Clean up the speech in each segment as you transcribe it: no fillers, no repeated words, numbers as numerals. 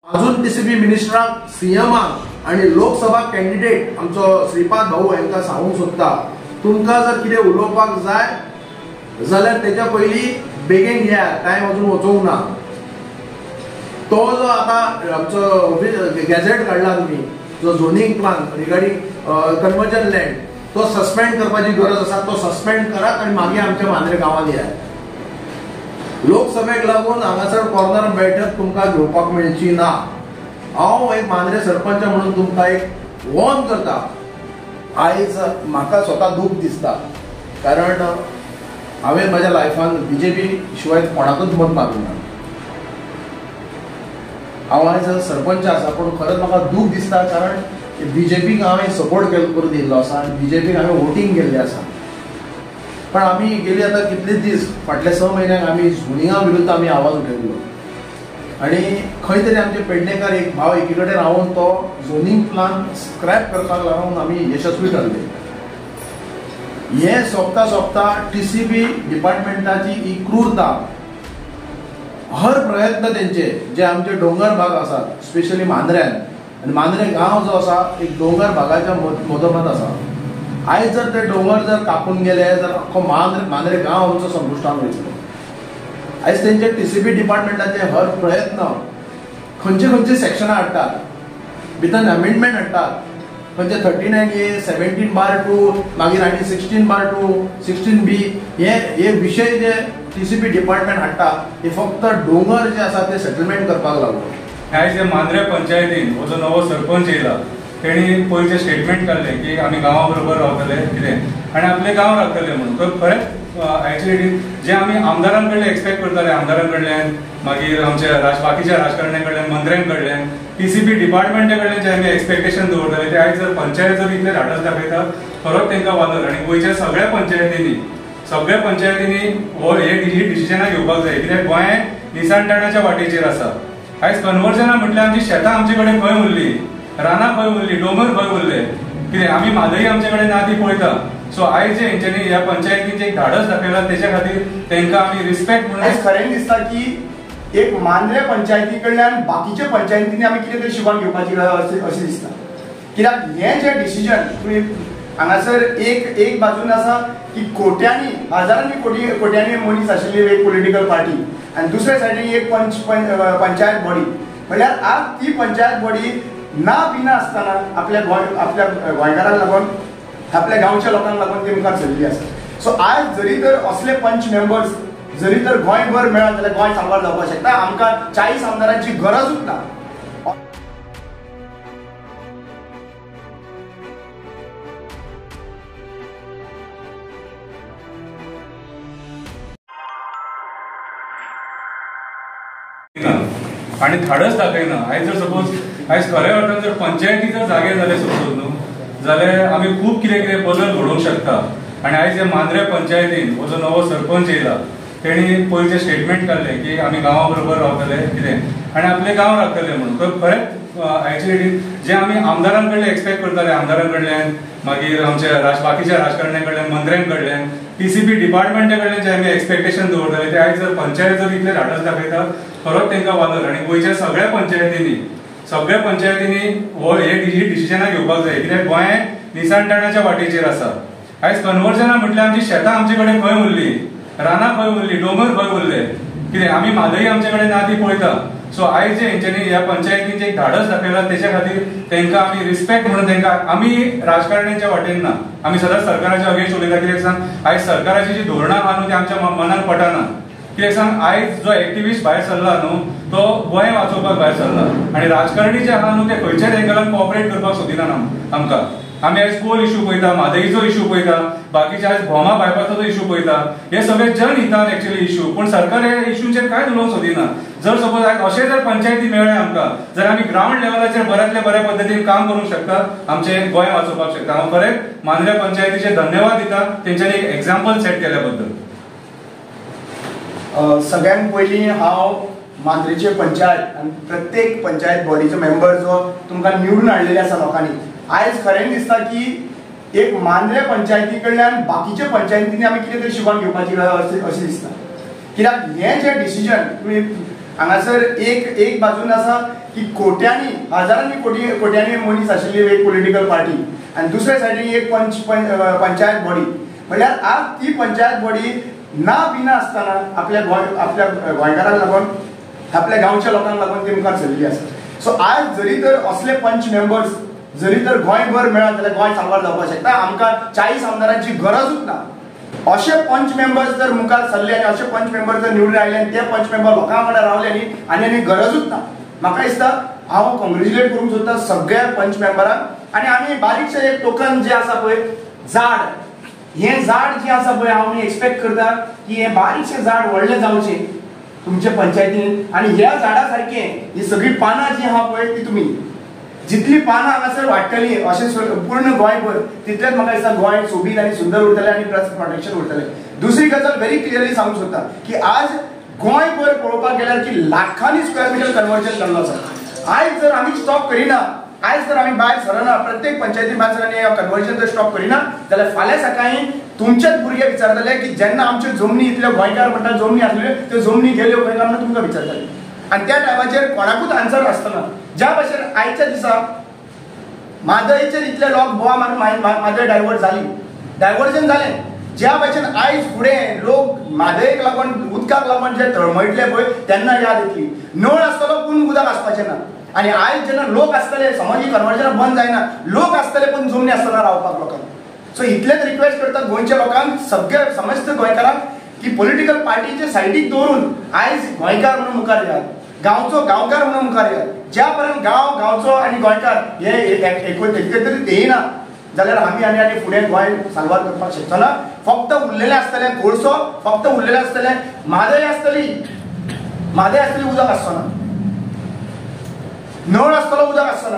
अजून टीसीबी मिनिस्टराक सीएमाक आणि लोकसभा कॅन्डिडेट आमचो श्रीपाद भाऊ हांकां सांगूंक सोदता, तुमकां जर कितें उलोवपाक जाय जाल्यार तेच्या पयलीं बेगीन घ्या, टायम अजून वचोंक ना. तो जो आतां आमचो गॅझेट काडला तुमी, जो zoning plan regarding conversion land, तो सस्पेंड करपाची गरज आसा. तो सस्पेंड करात आणि मागीर आमच्या मांद्रे गांवांत या. लोकसभेक लागून हांगासर कॉर्नर बैठक तुमकां घेवपाक मेळची ना. हांव एक मांद्रे सरपंच म्हणून तुमकां एक वॉर्न करता. आयज म्हाका स्वता दूख दिसता, कारण हांवें म्हज्या लायफान बीजेपी शिवाय कोणाकूच मत मारूंक ना. हांव आयज सरपंच आसा, पूण खरेंच म्हाका दूख दिसता, कारण बीजेपीक हांवें सपोर्ट करून दिल्लो आसा आनी बीजेपीक हांवें वोटींग केल्लें आसा. पण आमी गेली आतां कितलेच दीस, फाटल्या 6 म्हयन्याक आमी झोनिंगा विरुद्ध आमी आवाज उठयल्लो आनी खंय तरी आमचे पेडणेकार एक भाव एकी कडेन रावन तो झोनिंग प्लान स्क्रॅप करपाक लागून आमी यशस्वी ठरले. हे सोंपता टीसीबी डिपार्टमेंटाची ही क्रूरता, हर प्रयत्न तेंचे जे आमचे डोंगर भाग आसात, स्पेशली मांद्र्यान, आनी मांद्रे गांव जो आसा एक डोंगर भागाच्या मदोमद आसा. आयज जर ते डोंगर जर कापून गेले जाल्यार आख्खो मांद्रे गांव आमचो संपुश्टान वयतलो. आयज तेंचे टीसीबी डिपार्टमेंटाचे हर प्रयत्न खंयचे सेक्शनां हाडटात, भितर अमेंडमेंट हाडटात, खंयचे 39A 17/2 मागीर आनी 16/2 16B हे विशय जे टीसीबी डिपार्टमेंट हाडटा हे फक्त डोंगर जे आसा ते सेटलमेंट करपाक लागून. आयज जे मांद्रे पंचायतीन हो जो नवो सरपंच येयला तेणी पयलींचे स्टेटमेंट काडले की आमी गांवा बरोबर रावतले कितें आनी आपले गांव राखतले म्हणून. तर खरेंच एक्चुअली जे आमी आमदारां कडल्यान एक्सपेक्ट करताले, आमदारां कडल्यान मागीर आमच्या बाकीच्या राजकारण्या कडल्यान, मंत्र्यां कडल्यान, टीसीबी डिपार्टमेंटा कडल्यान जे आमी एक्सपेक्टेशन दवरताले ते आयज जर पंचायत जर इतले धाडस दाखयता खरोच तांकां वादळ. आनी गोंयच्या सगळ्या पंचायतींनी ही डिसिजनां घेवपाक जाय, कित्याक गोंय निसांताणाच्या वाटेचेर आसा. आयज कन्वर्जनां म्हटल्यार आमची शेतां आमचे कडेन खंय उरली, रानां खंय उरली, डोंगर खंय उरले, कितें आमी म्हादई आमचे कडेन ना ती पळयता. सो आयज जे हेंच्यांनी ह्या पंचायतींचे एक धाडस दाखयला तेच्या खातीर तांकां आमी रिस्पेक्ट म्हणून खरें दिसता की एक मांद्रे पंचायती कडल्यान बाकीच्या पंचायतींनी आमी कितें तरी शिकून घेवपाची गरज अशें दिसता. कित्याक हें जें डिसिजन तुमी हांगासर एक बाजून आसा की कोट्यांनी हजारांनी कोट्यांनी मनीस आशिल्ली एक पॉलिटिकल पार्टी आनी दुसऱ्या सायडीन एक पंचायत बॉडी, म्हळ्यार आज ती पंचायत बॉडी ना बिना आसतना आपल्या गोंयकारांक लागून, आपल्या गांवच्या लोकांक लागून ती मुखार चलिल्ली आसा. सो आयज जरी तर असले पंच मेंबर्स जरी तर गोंयभर मेळत जाल्यार गोंय सांबाळ जावपाक शकता. आमकां 40 आमदारांची गरजूच ना. आणि धाडस दाखयना. आयज जर सपोज आयज खऱ्या अर्थान जर पंचायती जर जागे जाले सपोज न्हू जाल्यार आमी खूब कितें बदल घडोवंक शकता. आनी आयज जे मांद्रे पंचायतीन हो जो नवो सरपंच येयला तेणी पयलींचे स्टेटमेंट काडले की आमी गांवा बरोबर रावतले कितें आनी आपले गांव राखतले म्हणून. तर खरेंच एक्चुअली जे आमी आमदारां कडल्यान एक्सपेक्ट करताले, आमदारां कडल्यान मागीर आमच्या बाकीच्या राजकारण्या कडल्यान, मंत्र्यां कडल्यान, टीसीबी डिपार्टमेंटा कडल्यान जे आमी एक्सपेक्टेशन दवरताले ते आयज जर पंचायत जर इतले धाडस दाखयता खरोच तांकां वादळ. आनी गोंयच्या सगळ्या पंचायतींनी ही डिसिजनां घेवपाक जाय, कित्याक गोंय निसांताणाच्या वाटेचेर आसा. आयज कन्वर्जनां म्हटल्यार आमची शेतां आमचे कडेन खंय उरली, रानां खंय उरली, डोंगर खंय उरले, कितें आमी म्हादई आमचे कडेन ना ती पळयता. सो आयज जे हेंच्यांनी ह्या पंचायतींचे एक धाडस दाखयला तेच्या खातीर तांकां आमी रिस्पेक्ट म्हणून तांकां आमी राजकारण्यांच्या वाटेन ना, आमी सदांच सरकाराच्या अगेन्स्ट उलयता. कित्याक सांग आयज सरकाराची जी धोरणां आहा न्हू ती आमच्या मनाक पटना. कित्याक सांग आयज जो एक्टिविस्ट भायर सरला न्हू तो गोंय वाचोवपाक भायर सरला आनी राजकारणी जे आहा न्हू ते खंयच्याच एंगलान कोऑपरेट करपाक सोदिना आमकां. आमी आयज कोल इश्यू पळयता, म्हादईचो इश्यू पळयता, बाकीचे आयज भोमा बायपासाचो इश्यू पळयता. हे सगळे जनहितान एक्चुअली इश्यू, पूण सरकार हे इश्यूंचेर कांयच उलोवंक सोदिना. जर सपोज आयज अशें जर पंचायती मेळ्ळे आमकां जर आमी ग्राउंड लेवलाचेर बऱ्यांतल्या बऱ्या पद्दतीन काम करूंक शकता, आमचें गोंय वाचोवपाक शकता. हांव खरेंच मांद्रे पंचायतीचे धन्यवाद दिता तेंच्यांनी एक एक्झाम्पल सेट केल्या बद्दल. सगळ्यांत पयलीं हांव मांद्रेचे पंचायत आनी प्रत्येक पंचायत बॉडीचो मेंबर जो तुमकां निवडून हाडलेले आसा लोकांनी, आयज खरें दिसता की एक मांद्रे पंचायती कडल्यान बाकीच्या पंचायतींनी आमी कितें तरी शिकून घेवपाची गरज अशें दिसता. कित्याक हें जें डिसिजन तुमी हांगासर एक बाजून आसा की कोट्यांनी हजारांनी कोट्यांनी मनीस आशिल्ली एक पॉलिटिकल पार्टी आनी दुसऱ्या सायडीन एक पंचायत बॉडी म्हळ्यार आज ती पंचायत बॉडी ना बिना आसतना आपल्या गोंयकारांक लागून आपल्या गांवच्या लोकांक लागून ती मुखार चलिल्ली आसा. सो आज जरी तर असले पंच मेंबर्स जरी तर गोंयभर मेळत जाल्यार गोंय साल्वार जावपाक शकता. आमकां 40 आमदारांची गरजूच ना. असे पंच मेंबर्स जर मुखार सरले आनी असे पंच मेंबर जर निवडून आयले आनी ते पंच मेंबर लोकां वांगडा रावले आनी गरजूच ना. म्हाका दिसता हांव कॉंग्रेच्युलेट करूंक सोदता सगळ्या पंच मेंबरांक. आनी आमी बारीकशें एक टोकन जे आसा पळय झाड हे झाड जे आसा पळय हांव एक्सपेक्ट करता की हे बारीकशें झाड व्हडलें जावचें तुमच्या पंचायतीन आनी ह्या झाडा सारकें ही सगळी पानां जी आहा पळय ती तुमी जितली पानां हांगासर वाडटली अशें पूर्ण गोंयभर तितलेंच म्हाका दिसता गोंय सोबीत आनी सुंदर उरतलें आनी प्लस प्रोटेक्शन उरतलें. दुसरी गजाल व्हेरी क्लियरली सांगूंक सोदता की आज गोंयभर पळोवपाक गेल्यार की लाखांनी स्क्वेअर मिटर कन्वर्जन जाल्लो आसा. आयज जर आमी स्टॉप करिना आयज जर आमी भायर सरना प्रत्येक पंचायती भायर सरना कन्वर्जन जर स्टॉप करिना जाल्यार फाल्यां सकाळीं तुमचेच भुरगे विचारतले की जेन्ना आमच्यो जमनी इतल्यो गोंयकार म्हणटा जमनी आसल्यो त्यो जमनी गेल्यो खंय काय म्हणून तुमकां विचारतले. आनी त्या टायमाचेर कोणाकूच आन्सर आसतना ज्या भाशेन आयच्या दिसा म्हादयचेर इतले लोक बोवा मारून म्हादय डायवर्जन जालें ज्या भाशेन आयज फुडें लोक म्हादयक लागून उदकाक लागून जे तळमळटले पळय तेन्ना याद येतली. नळ आसतलो पूण उदक आसपाचें ना. आनी आयज जेन्ना लोक आसतले समज ही कन्वर्जन बंद जायना लोक आसतले पूण जमनी आसतना रावपाक लोकांक. सो इतलेच रिक्वेस्ट करता गोंयच्या लोकांक सगळे समस्त गोंयकारांक की पॉलिटिकल पार्टीचे सायडीक दवरून आयज गोंयकार म्हणून मुखार येयात गांवचो गांवकार म्हणून मुखार येयात. ज्या पर्यंत गांवचो आनी गोंयकार हे एकत्रीत येयना जाल्यार आमी फुडें गोंय साल्वार करपाक शकतना. फक्त उरलेले आसतले कोळसो फक्त उरलेले आसतले म्हादय आसतली उदक आसचो ना नळ आसतलो उदक आसचो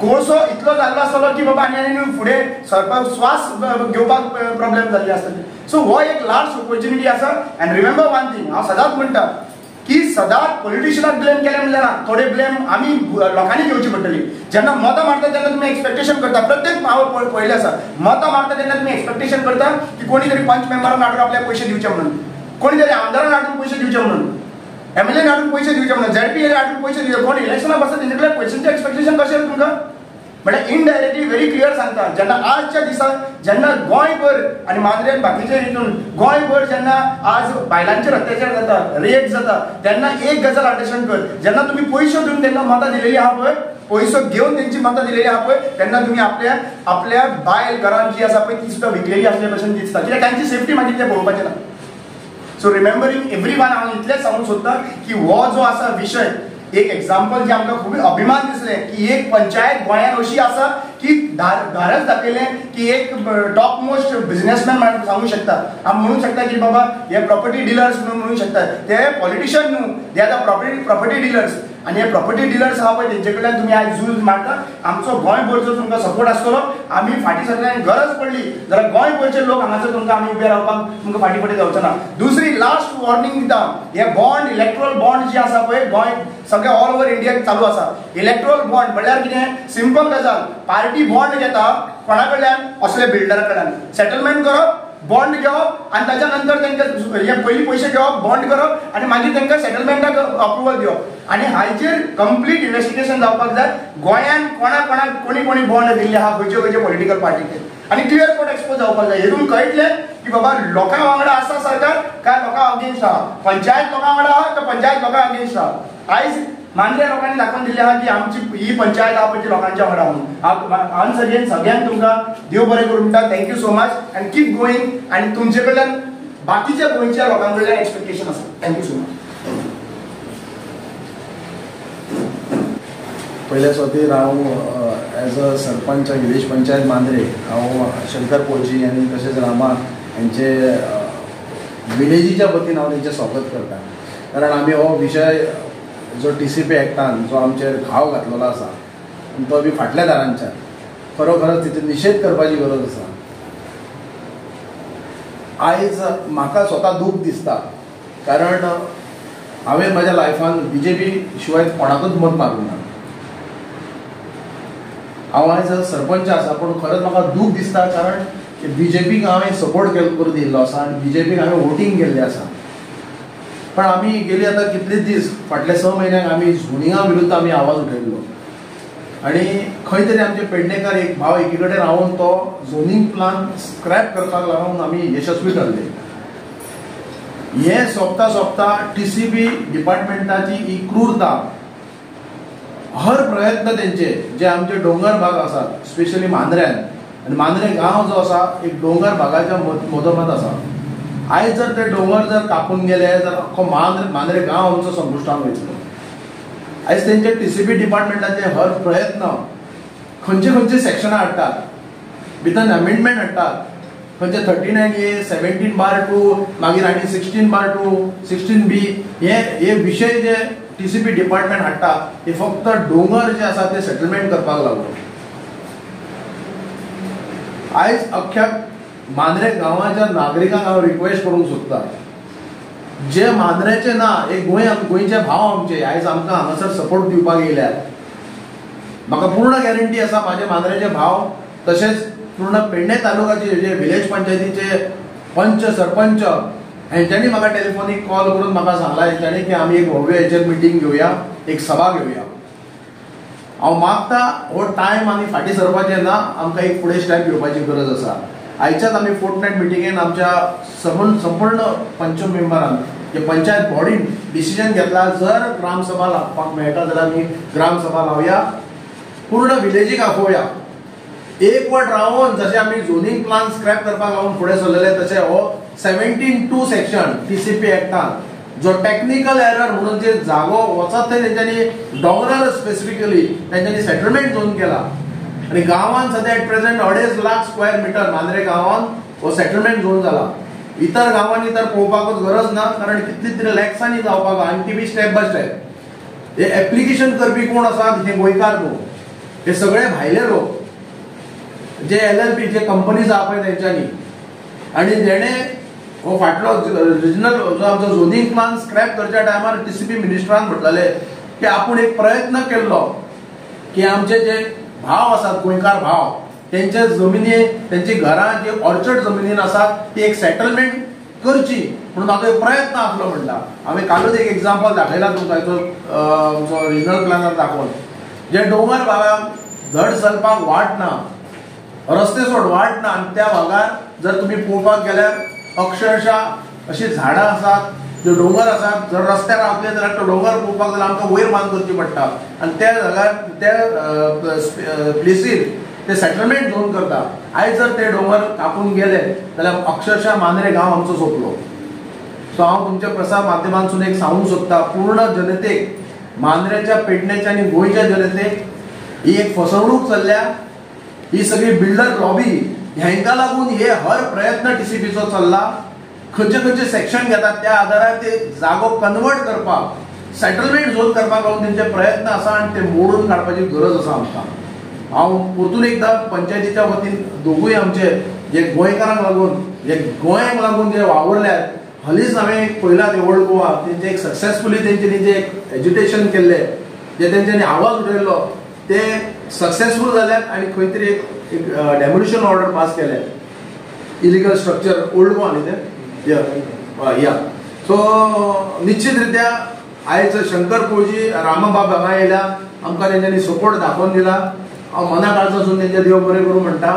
कोळसो इतलो जाल्लो आसतलो की बाबा आनी फुडें सरपाक श्वास घेवपाक प्रॉब्लेम जाल्ले आसतले. सो हो एक लार्ज ऑपॉर्च्युनिटी आसा. एंड रिमेंबर वन थिंग हांव सदांच म्हणटा की सदांच पॉलिटिशियनाक ब्लेम केलें म्हणल्यार ना थोडे ब्लेम आमी लोकांनी घेवची पडटली. जेन्ना मतां मारता तेन्ना तुमी एक्सपेक्टेशन करता प्रत्येक हांव पळयलें आसा मतां मारता तेन्ना तुमी एक्सपेक्टेशन करता की कोणी तरी पंच मेंबरान हाडून आपल्याक पयशे दिवचे म्हणून कोणी तरी आमदारान हाडून पयशे दिवचे म्हणून एमएलए हाडून पयशे दिवचे म्हणून झेडपी हाडून पयशे दिवचे कोण इलेक्शनाक बसता तेंचे कडल्यान पयशांचें एक्सपेक्टेशन कशें तुमकां म्हळ्यार इनडायरेक्टली व्हेरी क्लियर सांगता. जेन्ना आजच्या दिसा जेन्ना गोंयभर आनी मांद्रेन बाकीचे हितून गोंयभर जेन्ना आज बायलांचेर अत्याचार जाता रेप जाता तेन्ना एक गजाल अंडरस्टँड कर जेन्ना तुमी पयशे दिवन तेन्ना मतां दिलेली आहा पळय पयसो घेवन तेंची मतां दिलेली आहा पळय तेन्ना तुमी आपल्या बायल घरान जी आसा पळय ती सुद्दां विकलेली आसल्या भशेन दिसता कित्याक तांची सेफ्टी मागीर ते पळोवपाचें ना. सो रिमेंबरींग एवरीवन हांव इतलेंच सांगूंक सोदता की हो जो आसा विशय एक एग्जाम्पल जे आमकां खूब अभिमान दिसलें की एक पंचायत गोंयांत अशी आसा की धारच दाखयलें की एक टॉप मोस्ट बिझनेसमॅन म्हणून सांगू शकता. हांव म्हणूंक शकता की बाबा हे प्रॉपर्टी डिलर्स म्हणून म्हणूंक शकता ते पॉलिटिशियन न्हू they are the property dealers. आनी हे प्रॉपर्टी डिलर्स आहा पळय तेंचे कडल्यान तुमी आयज झूज मारता आमचो गोंयभरचो तुमकां सपोर्ट आसतलो. आमी फाटीं सरल्यान गरज पडली जाल्यार गोंयभरचे लोक हांगासर तुमकां आमी उबे रावपाक तुमकां फाटीं फुडें जावचो ना. दुसरी लास्ट वॉर्निंग दिता हे बॉन्ड इलेक्ट्रल बॉन्ड जे आसा पळय गोंय सगळे ऑल ओव्हर इंडियाक चालू आसा. इलेक्ट्रल बॉन्ड म्हळ्यार कितें सिंपल गजाल पार्टी बॉन्ड घेता कोणा कडल्यान असले बिल्डरा कडल्यान सेटलमेंट करप बॉन्ड घेवप आनी ताच्या नंतर तांकां हे पयलीं पयशे घेवप बॉन्ड करप आनी मागीर तांकां सेटलमेंटाक अप्रुवल दिवप आनी हाचेर कंप्लीट इन्व्हेस्टिगेशन जावपाक जाय. गोंयांत कोणाक कोणी बॉन्ड दिल्ले आहा खंयच्यो पॉलिटिकल पार्टीक आनी क्लियर कट एक्सपोज जावपाक जाय. हेतून कळटलें की बाबा लोकां वांगडा आसा सरकार काय लोकां अगेन्स्ट आहा पंचायत लोकां वांगडा आहा काय पंचायत लोकां अगेन्स्ट आहा. आयज मांद्रे लोकांनी दाखोवन दिल्लें आहा की आमची ही पंचायत आहा पळय ती लोकांच्या वांगडा म्हणून. वन्स अगेन सगळ्यांक तुमकां देव बरें करूं म्हणटा. Thank you so much and keep going आनी तुमचे कडल्यान बाकीच्या गोंयच्या लोकां कडल्यान एक्सपेक्टेशन आसा. Thank you so much. पयल्या सुवातेर हांव as a sarpanch village panchayat Mandrem हांव शंकर पोळजी आनी तशेंच रामा हेंचे विलेजीच्या वतीन हांव तेंचें स्वागत करता. कारण आमी हो विशय जो TCP एक्टान जो आमचेर घाव घातलेलो आसा तो बी फाटल्या दारांच्यान खरोखरच तितून निशेध करपाची गरज आसा. आयज म्हाका स्वता दूख दिसता कारण हांवें म्हज्या लायफान BJP शिवाय कोणाकूच मत मारूंक ना. हांव आयज सरपंच आसा पूण खरेंच म्हाका दूख दिसता कारण BJPक हांवें सपोर्ट करून दिल्लो आसा आनी BJPक हांवें वोटींग केल्लें आसा पण आम्ही गेली आता कितलेच दीस फाटल्या 6 म्हयन्याक आम्ही झोनिंगा विरुद्ध आम्ही आवाज उठयल्लो आणि खंय तरी आमचे पेडणेकार एक भाव एकी कडेन रावन तो झोनिंग प्लान स्क्रॅप करपाक लागून आमी यशस्वी ठरले. हे सोंपता TCP डिपार्टमेंटाची ही क्रूरता, हर प्रयत्न तेंचे जे आमचे डोंगर भाग आसात स्पेशली मांद्र्यान, आणि मांद्रे गांव जो आसा एक डोंगर भागाच्या मदोमद आसा. आयज जर ते डोंगर जर कापून गेले तर अख्खो मांद्रे गांव आमचो संपुश्टान वयतलो. आयज तेंचे TCP डिपार्टमेंटाचे हर प्रयत्न खंयचे सेक्शनां हाडटात, भितर अमेंडमेंट हाडटात, खंयचे 39A 17/2 मागीर आनी 16/2 16B हे विशय जे TCP डिपार्टमेंट हाडटा हे फक्त डोंगर जे आसा ते सेटलमेंट करपाक लागलो. आयज अख्ख्या मांद्रे गांवाच्या नागरिकांक हांव रिक्वेस्ट करूंक सोदता, जे मांद्रेचे ना एक गोंयचे भाव आमचे आयज आमकां हांगासर सपोर्ट दिवपाक येयल्यात. म्हाका पूर्ण गॅरंटी आसा म्हाजे मांद्रेचे भाव तशेंच पूर्ण पेडणे तालुक्याचे जे विलेज पंचायतीचे पंच सरपंच हेंच्यांनी म्हाका टेलिफोनीक कॉल करून म्हाका सांगला हेंच्यांनी की आमी एक भव्य हेचेर मिटींग घेवया, एक सभा घेवया. हांव मागता हो टायम आमी फाटीं सरपाचें ना, आमकां एक फुडें स्टेप घेवपाची गरज आसा. आयच्याच आमी फोर्टनायट मिटिंगेन आमच्या संपूर्ण पंच मेंबरान जे पंचायत बॉडीन डिसिजन घेतला, जर ग्रामसभा लावपाक मेळटा जाल्यार आमी ग्रामसभा लावया, पूर्ण विलेजीक आपोवया. एक वट रावन जशें आमी झोनिंग प्लान स्क्रॅप करपाक लागून फुडें सरलेले तशें हो 17(2) सेक्शन TCP एक्टान जो टेक्निकल एरर म्हणून जे जागो वचत थंय तेंच्यांनी डोंगरार स्पेसिफिकली तेंच्यांनी सेटलमेंट झोन केला आणि गांवांत सध्या at present 2.5 lakh square metre Mandrem गांवांत हो सेटलमेंट झोन जाला. इतर गांवांनी तर पळोवपाकूच गरज ना, कारण कितली तरी लॅक्सांनी जावपाक आनी ती बी स्टेप बाय स्टेप. हे एप्लिकेशन करपी कोण आसात हे गोंयकार न्हू, हे सगळे भायले लोक जे LLP जे कंपनीज आहा पळय तेंच्यांनी. आणि जेणे हो फाटलो रिजनल जो आमचो झोनिंग प्लान स्क्रॅप करच्या टायमार TCP मिनिस्टरान म्हटलेले की आपूण एक प्रयत्न केल्लो की आमचे जे भाव आसात गोंयकार भाव तेंचे जमिनी तेंची घरां जे ऑर्चर्ड जमिनीन आसात ती एक सेटलमेंट करची म्हणून म्हाका एक प्रयत्न आसलो म्हणटा. हांवें कालूच एक एग्जाम्पल दाखयला तुमकां आमचो रिजनल प्लॅनार दाखोवन, जे डोंगर भागाक धड चलपाक वाट ना, रस्ते सोड वाट ना, आणि त्या भागार जर तुम्ही पळोवपाक गेल्यार अक्षरशः अशी झाडां आसात, जे डोंगर आसात, जर रस्त्यार रावतले जाल्यार तो डोंगर पळोवपाक जाल्यार आमकां वयर मान करची पडटा, आणि त्या जाग्यार त्या प्लेसीर ते सेटलमेंट झोन करता. आयज जर ते डोंगर कापून गेले जाल्यार अक्षरशः मांद्रे गांव आमचो सोंपलो. सो हांव तुमच्या प्रसार माध्यमांतसून एक सांगूंक सोदता पूर्ण जनतेक, मांद्रेच्या पेडणेच्या आणि गोंयच्या जनतेक ही एक फसवणूक चल्ल्या. ही सगळी बिल्डर लॉबी हांकां लागून हे हर प्रयत्न TCPचो चल्ला. खंयचे सेक्शन घेतात त्या आदारार ते जागो कन्वर्ट करपाक सेटलमेंट झोन करपाक लागून तेंचे प्रयत्न आसा आणि ते मोडून काडपाची गरज आसा आमकां. हांव परतून एकदां पंचायतीच्या वतीन दोगूय आमचे जे गोंयकारांक लागून जे गोंयाक लागून जे वावरल्यात, हालींच हांवें पळयलां ते ओल्ड गोवा तेंचे एक सक्सेसफुली तेंच्यांनी जे एज्युटेशन केल्ले, जे तेंच्यांनी आवाज उठयल्लो ते सक्सेसफूल जाल्यात आणि खंय तरी एक डेमोलिशन ऑर्डर पास केले इलिगल स्ट्रक्चर ओल्ड गोवा न्ही ते या. सो निश्चित रित्या आयज शंकर पळजी रामाबाब हांगा येयल्या, आमकां तेंच्यांनी सपोर्ट दाखोवन दिला. हांव मना काळजासून तेंचे देव बरें करूं म्हणटा.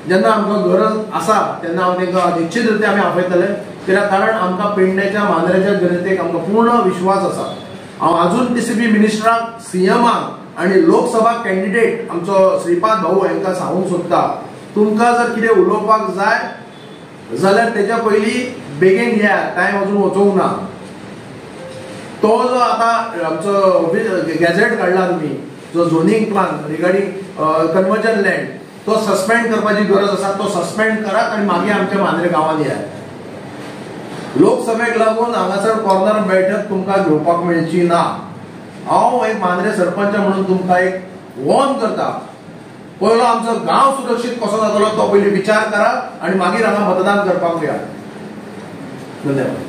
जेन्ना आमकां गरज आसा तेन्ना हांव तेंकां निश्चित रित्या आमी आपयतले, कित्याक कारण आमकां पेडणेच्या मांद्रेच्या जनतेक आमकां पूर्ण विश्वास आसा. हांव आजून TCP मिनिस्टराक, CMाक आणि लोकसभा कॅन्डिडेट आमचो श्रीपाद भाऊ हांकां सांगूंक सोदता, तुमकां जर कितें उलोवपाक जाय जाल्यार तेच्या पयलीं बेगीन घ्या, टायम अजून वचोंक ना. तो जो आतां आमचो गॅझेट काडला तुमी, जो zoning plan regarding conversion land, तो सस्पेंड करपाची गरज आसा. तो सस्पेंड करात आणि मागीर आमच्या मांद्रे गांवांत या. लोकसभेक लागून हांगासर कॉर्नर बैठक तुमकां घेवपाक मेळची ना. हांव एक मांद्रे सरपंच म्हणून तुमकां एक वॉर्न करता, पयलो आमचो गांव सुरक्षीत कसो जातलो तो पयलीं विचार करा आणि मागीर हांगा मतदान करपाक या. धन्यवाद.